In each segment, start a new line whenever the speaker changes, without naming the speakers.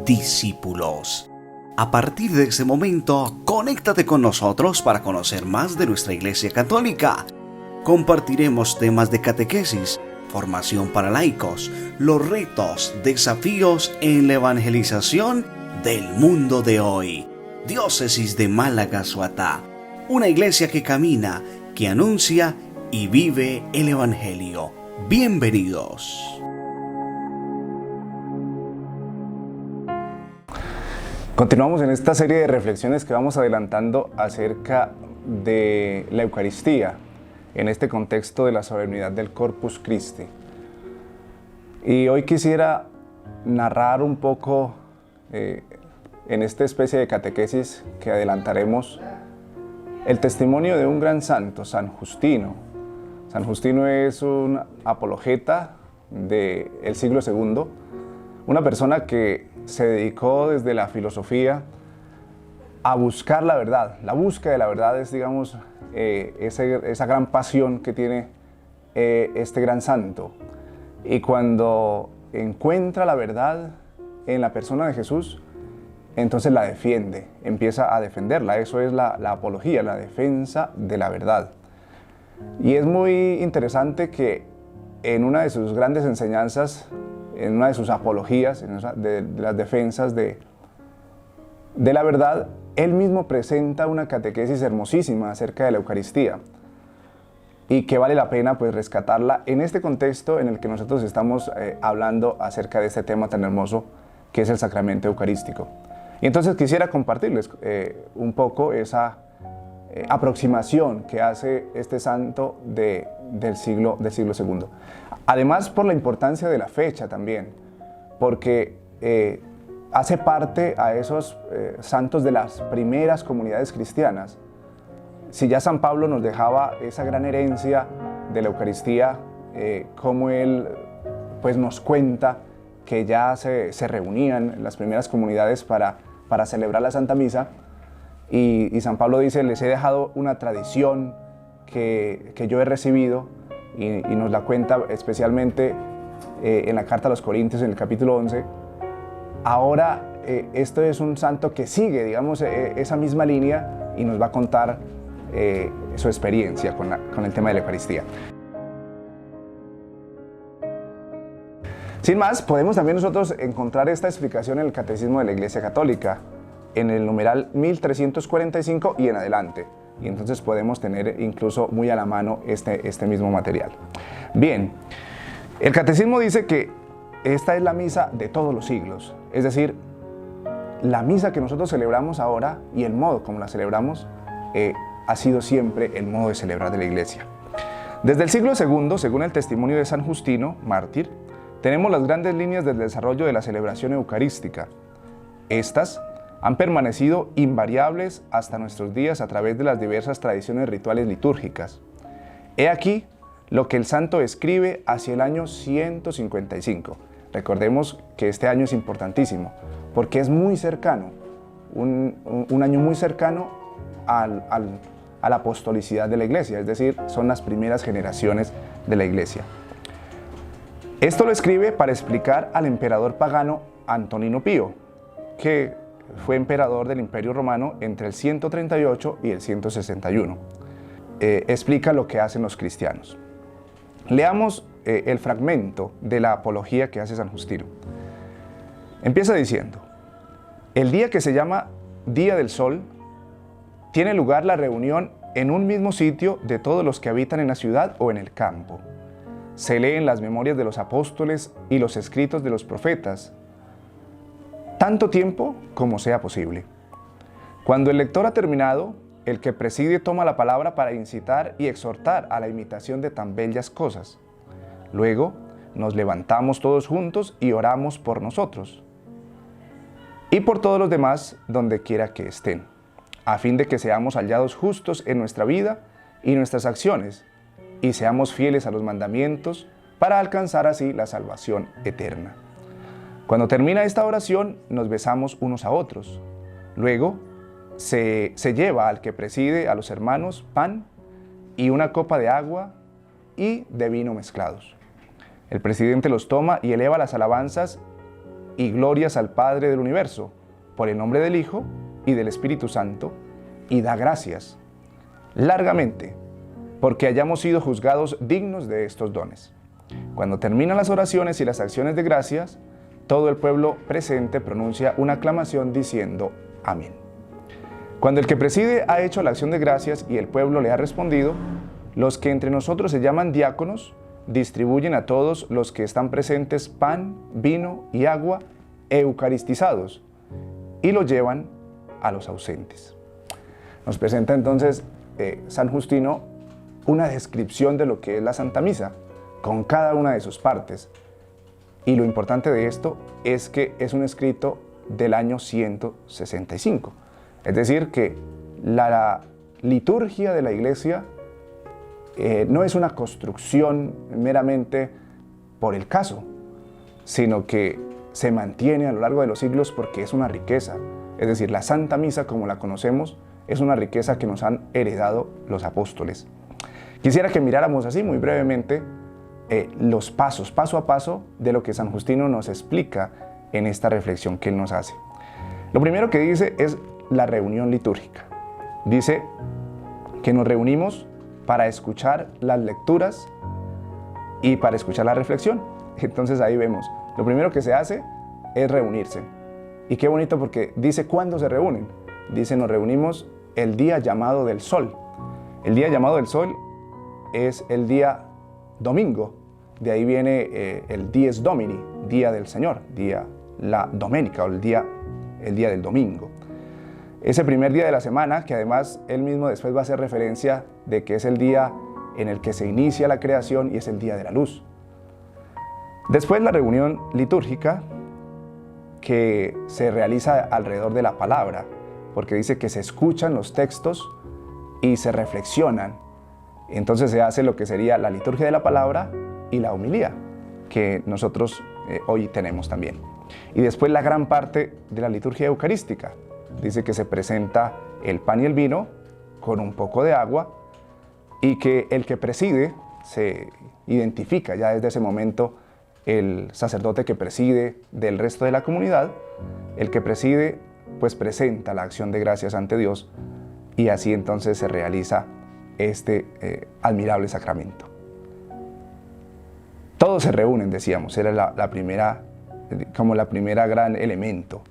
discípulos. A partir de ese momento, conéctate con nosotros para conocer más de nuestra Iglesia Católica. Compartiremos temas de catequesis, formación para laicos, los retos, desafíos en la evangelización del mundo de hoy. Diócesis de Málaga-Suatá, una iglesia que camina, que anuncia y vive el Evangelio. Bienvenidos.
Continuamos en esta serie de reflexiones que vamos adelantando acerca de la Eucaristía, en este contexto de la solemnidad del Corpus Christi. Y hoy quisiera narrar un poco en esta especie de catequesis que adelantaremos el testimonio de un gran santo, San Justino. San Justino es un apologeta del siglo II, una persona que se dedicó desde la filosofía a buscar la verdad. La búsqueda de la verdad es, digamos, esa gran pasión que tiene este gran santo. Y cuando encuentra la verdad en la persona de Jesús, entonces la defiende, empieza a defenderla. Eso es la apología, la defensa de la verdad. Y es muy interesante que en una de sus grandes enseñanzas, en una de sus apologías, de las defensas de la verdad, él mismo presenta una catequesis hermosísima acerca de la Eucaristía y que vale la pena pues rescatarla en este contexto en el que nosotros estamos hablando acerca de este tema tan hermoso que es el sacramento eucarístico. Y entonces quisiera compartirles un poco esa aproximación que hace este santo del siglo II. Además, por la importancia de la fecha también, porque hace parte a esos santos de las primeras comunidades cristianas. Si ya San Pablo nos dejaba esa gran herencia de la Eucaristía, como él pues, nos cuenta que ya se reunían las primeras comunidades para celebrar la Santa Misa, y San Pablo dice, les he dejado una tradición que yo he recibido, y nos la cuenta especialmente en la carta a los Corintios, en el capítulo 11. Ahora, esto es un santo que sigue, digamos, esa misma línea y nos va a contar su experiencia con el tema de la Eucaristía. Sin más, podemos también nosotros encontrar esta explicación en el Catecismo de la Iglesia Católica, en el numeral 1345 y en adelante. Y entonces podemos tener incluso muy a la mano este mismo material. Bien, el Catecismo dice que esta es la misa de todos los siglos, es decir, la misa que nosotros celebramos ahora y el modo como la celebramos ha sido siempre el modo de celebrar de la Iglesia. Desde el siglo II, según el testimonio de San Justino, mártir, tenemos las grandes líneas del desarrollo de la celebración eucarística. Estas han permanecido invariables hasta nuestros días a través de las diversas tradiciones rituales litúrgicas. He aquí lo que el santo escribe hacia el año 155. Recordemos que este año es importantísimo, porque es muy cercano, un año muy cercano a la apostolicidad de la Iglesia, es decir, son las primeras generaciones de la Iglesia. Esto lo escribe para explicar al emperador pagano Antonino Pío, que fue emperador del Imperio Romano entre el 138 y el 161. Explica lo que hacen los cristianos. Leamos el fragmento de la apología que hace San Justino. Empieza diciendo, el día que se llama Día del Sol, tiene lugar la reunión en un mismo sitio de todos los que habitan en la ciudad o en el campo. Se leen las memorias de los apóstoles y los escritos de los profetas, tanto tiempo como sea posible. Cuando el lector ha terminado, el que preside toma la palabra para incitar y exhortar a la imitación de tan bellas cosas. Luego, nos levantamos todos juntos y oramos por nosotros y por todos los demás donde quiera que estén, a fin de que seamos hallados justos en nuestra vida y nuestras acciones, y seamos fieles a los mandamientos para alcanzar así la salvación eterna. Cuando termina esta oración, nos besamos unos a otros. Luego, se lleva al que preside a los hermanos pan y una copa de agua y de vino mezclados. El presidente los toma y eleva las alabanzas y glorias al Padre del universo, por el nombre del Hijo y del Espíritu Santo, y da gracias largamente, porque hayamos sido juzgados dignos de estos dones. Cuando terminan las oraciones y las acciones de gracias, todo el pueblo presente pronuncia una aclamación diciendo amén. Cuando el que preside ha hecho la acción de gracias y el pueblo le ha respondido, los que entre nosotros se llaman diáconos distribuyen a todos los que están presentes pan, vino y agua eucaristizados y lo llevan a los ausentes. Nos presenta entonces San Justino una descripción de lo que es la Santa Misa, con cada una de sus partes. Y lo importante de esto es que es un escrito del año 165. Es decir, que la liturgia de la Iglesia no es una construcción meramente por el caso, sino que se mantiene a lo largo de los siglos porque es una riqueza. Es decir, la Santa Misa, como la conocemos, es una riqueza que nos han heredado los apóstoles. Quisiera que miráramos así muy brevemente los pasos, paso a paso, de lo que San Justino nos explica en esta reflexión que él nos hace. Lo primero que dice es la reunión litúrgica. Dice que nos reunimos para escuchar las lecturas y para escuchar la reflexión. Entonces ahí vemos, lo primero que se hace es reunirse. Y qué bonito porque dice cuándo se reúnen. Dice, nos reunimos el día llamado del sol. El día llamado del sol es el día domingo. De ahí viene el dies domini, día del Señor, día la doménica o el día del domingo. Ese primer día de la semana, que además él mismo después va a hacer referencia de que es el día en el que se inicia la creación y es el día de la luz. Después la reunión litúrgica, que se realiza alrededor de la palabra, porque dice que se escuchan los textos y se reflexionan. Entonces se hace lo que sería la liturgia de la palabra y la homilía, que nosotros hoy tenemos también. Y después la gran parte de la liturgia eucarística. Dice que se presenta el pan y el vino con un poco de agua y que el que preside se identifica ya desde ese momento el sacerdote que preside del resto de la comunidad. El que preside pues presenta la acción de gracias ante Dios y así entonces se realiza este admirable sacramento. Todos se reúnen, decíamos, era la primera gran elemento.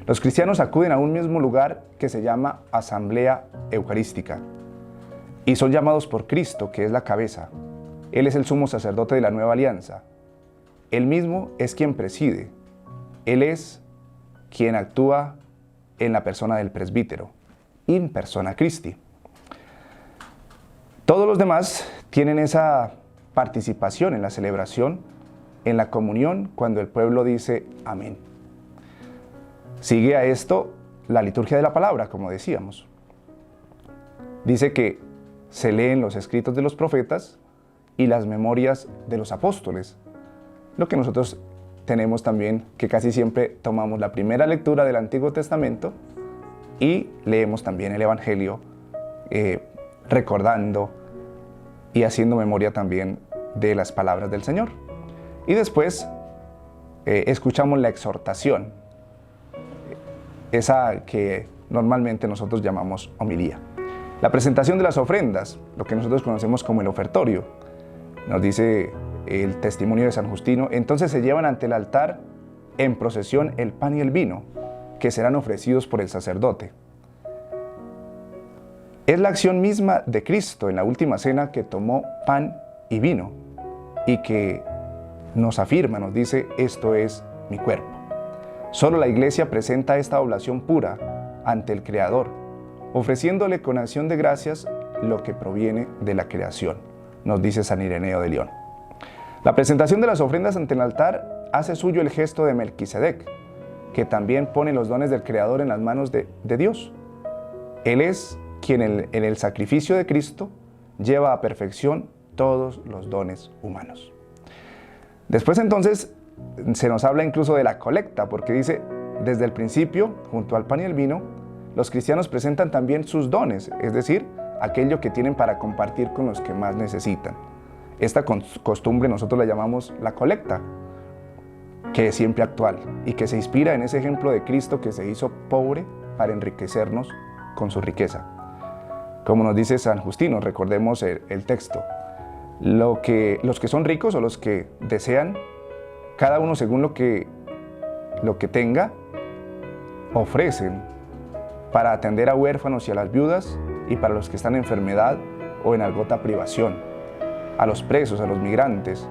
Los cristianos acuden a un mismo lugar que se llama Asamblea Eucarística y son llamados por Cristo, que es la cabeza. Él es el sumo sacerdote de la nueva alianza. Él mismo es quien preside. Él es quien actúa en la persona del presbítero, in persona Christi. Todos los demás tienen esa participación en la celebración, en la comunión, cuando el pueblo dice amén. Sigue a esto la liturgia de la palabra, como decíamos. Dice que se leen los escritos de los profetas y las memorias de los apóstoles. Lo que nosotros tenemos también, que casi siempre tomamos la primera lectura del Antiguo Testamento y leemos también el Evangelio, recordando y haciendo memoria también de las palabras del Señor. Y después escuchamos la exhortación, esa que normalmente nosotros llamamos homilía. La presentación de las ofrendas, lo que nosotros conocemos como el ofertorio, nos dice el testimonio de San Justino. Entonces se llevan ante el altar en procesión el pan y el vino, que serán ofrecidos por el sacerdote. Es la acción misma de Cristo en la última cena que tomó pan y vino y que nos afirma, nos dice, esto es mi cuerpo. Solo la Iglesia presenta esta oblación pura ante el Creador, ofreciéndole con acción de gracias lo que proviene de la creación, nos dice San Ireneo de León. La presentación de las ofrendas ante el altar hace suyo el gesto de Melquisedec, que también pone los dones del Creador en las manos de Dios. Él es quien en el sacrificio de Cristo lleva a perfección todos los dones humanos. Después entonces se nos habla incluso de la colecta, porque dice, desde el principio, junto al pan y el vino, los cristianos presentan también sus dones, es decir, aquello que tienen para compartir con los que más necesitan. Esta costumbre nosotros la llamamos la colecta. que es siempre actual y que se inspira en ese ejemplo de Cristo que se hizo pobre para enriquecernos con su riqueza. Como nos dice San Justino, recordemos el texto, los que son ricos o los que desean, cada uno según lo que tenga, ofrecen para atender a huérfanos y a las viudas y para los que están en enfermedad o en alguna privación, a los presos, a los migrantes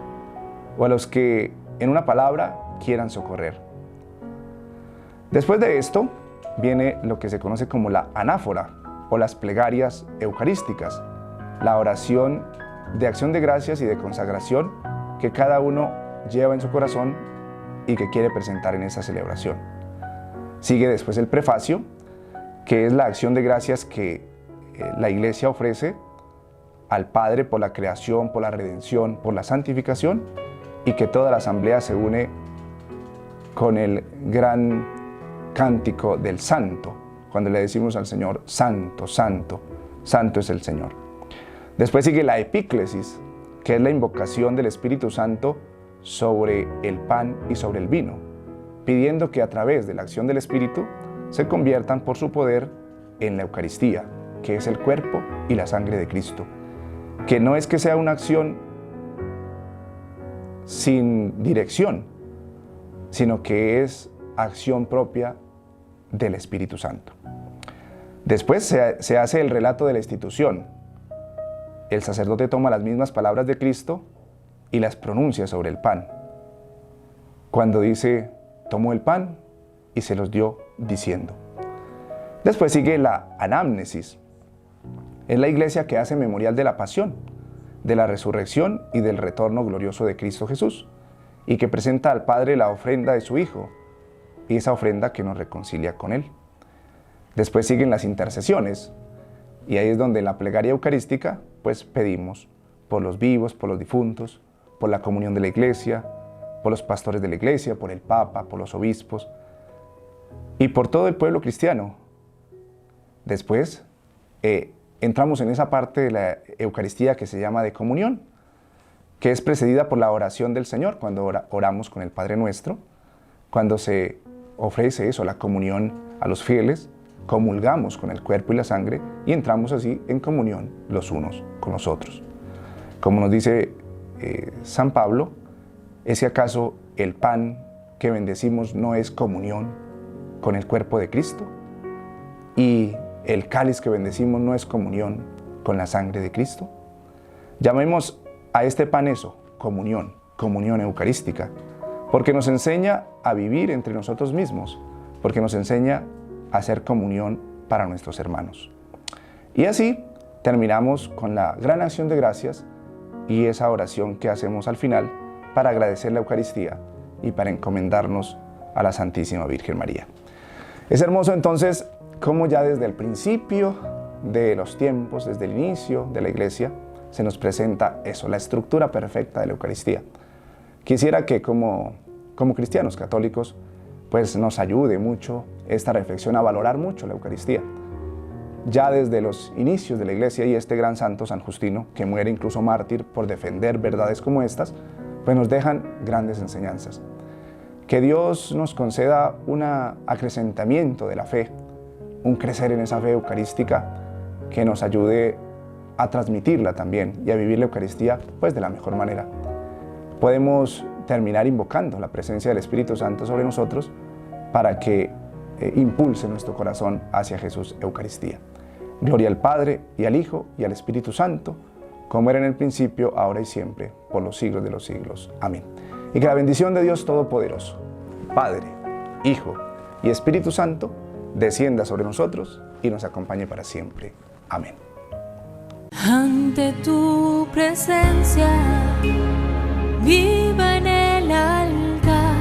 o a los que, en una palabra, quieran socorrer. Después de esto viene lo que se conoce como la anáfora o las plegarias eucarísticas, la oración de acción de gracias y de consagración que cada uno lleva en su corazón y que quiere presentar en esa celebración. Sigue después el prefacio, que es la acción de gracias que la Iglesia ofrece al Padre por la creación, por la redención, por la santificación, y que toda la asamblea se une con el gran cántico del Santo, cuando le decimos al Señor, Santo, Santo, Santo es el Señor. Después sigue la epíclesis, que es la invocación del Espíritu Santo sobre el pan y sobre el vino, pidiendo que a través de la acción del Espíritu se conviertan por su poder en la Eucaristía, que es el cuerpo y la sangre de Cristo, que no es que sea una acción sin dirección, sino que es acción propia del Espíritu Santo. Después se hace el relato de la institución. El sacerdote toma las mismas palabras de Cristo y las pronuncia sobre el pan. Cuando dice, tomó el pan y se los dio diciendo. Después sigue la anamnesis. Es la Iglesia que hace memorial de la pasión, de la resurrección y del retorno glorioso de Cristo Jesús, y que presenta al Padre la ofrenda de su Hijo, y esa ofrenda que nos reconcilia con Él. Después siguen las intercesiones, y ahí es donde en la plegaria eucarística pues pedimos por los vivos, por los difuntos, por la comunión de la Iglesia, por los pastores de la Iglesia, por el Papa, por los obispos y por todo el pueblo cristiano. Después entramos en esa parte de la Eucaristía que se llama de comunión, que es precedida por la oración del Señor, cuando oramos con el Padre Nuestro, cuando se ofrece eso, la comunión a los fieles, comulgamos con el cuerpo y la sangre y entramos así en comunión los unos con los otros. Como nos dice San Pablo, ¿es que acaso el pan que bendecimos no es comunión con el cuerpo de Cristo? ¿Y el cáliz que bendecimos no es comunión con la sangre de Cristo? Llamemos a este pan eso, comunión, comunión eucarística, porque nos enseña a vivir entre nosotros mismos, porque nos enseña a hacer comunión para nuestros hermanos. Y así terminamos con la gran acción de gracias y esa oración que hacemos al final para agradecer la Eucaristía y para encomendarnos a la Santísima Virgen María. Es hermoso entonces cómo ya desde el principio de los tiempos, desde el inicio de la Iglesia, se nos presenta eso, la estructura perfecta de la Eucaristía. Quisiera que como cristianos católicos pues nos ayude mucho esta reflexión a valorar mucho la Eucaristía. Ya desde los inicios de la Iglesia y este gran santo San Justino, que muere incluso mártir por defender verdades como estas, pues nos dejan grandes enseñanzas. Que Dios nos conceda un acrecentamiento de la fe, un crecer en esa fe eucarística que nos ayude a transmitirla también y a vivir la Eucaristía pues de la mejor manera. Podemos terminar invocando la presencia del Espíritu Santo sobre nosotros para que impulse nuestro corazón hacia Jesús Eucaristía. Gloria al Padre, y al Hijo, y al Espíritu Santo, como era en el principio, ahora y siempre, por los siglos de los siglos. Amén. Y que la bendición de Dios Todopoderoso, Padre, Hijo y Espíritu Santo, descienda sobre nosotros y nos acompañe para siempre. Amén.
Ante tu presencia, viva en el altar.